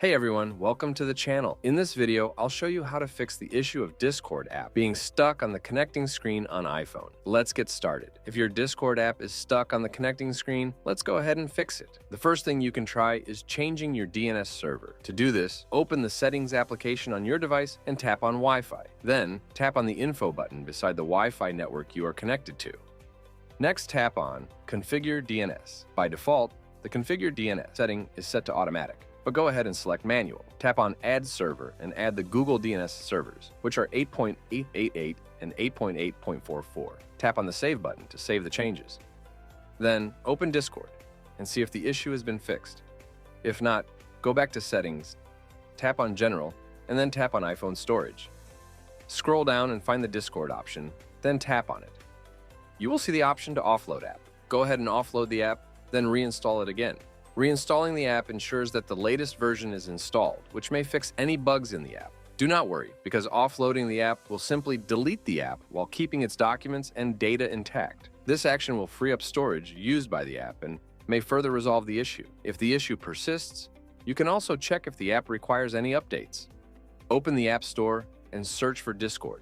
Hey everyone, welcome to the channel. In this video, I'll show you how to fix the issue of Discord app being stuck on the connecting screen on iPhone. Let's get started. If your Discord app is stuck on the connecting screen, let's go ahead and fix it. The first thing you can try is changing your DNS server. To do this, open the Settings application on your device and tap on Wi-Fi. Then, tap on the Info button beside the Wi-Fi network you are connected to. Next, tap on Configure DNS. By default, the Configure DNS setting is set to automatic, but go ahead and select Manual. Tap on Add Server and add the Google DNS servers, which are 8.888 and 8.8.44. Tap on the Save button to save the changes. Then, open Discord and see if the issue has been fixed. If not, go back to Settings, tap on General, and then tap on iPhone Storage. Scroll down and find the Discord option, then tap on it. You will see the option to offload app. Go ahead and offload the app, then reinstall it again. Reinstalling the app ensures that the latest version is installed, which may fix any bugs in the app. Do not worry, because offloading the app will simply delete the app while keeping its documents and data intact. This action will free up storage used by the app and may further resolve the issue. If the issue persists, you can also check if the app requires any updates. Open the App Store and search for Discord.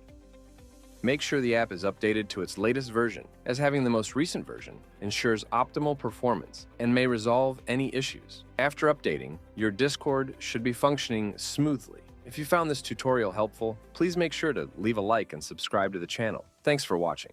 Make sure the app is updated to its latest version, as having the most recent version ensures optimal performance and may resolve any issues. After updating, your Discord should be functioning smoothly. If you found this tutorial helpful, please make sure to leave a like and subscribe to the channel. Thanks for watching.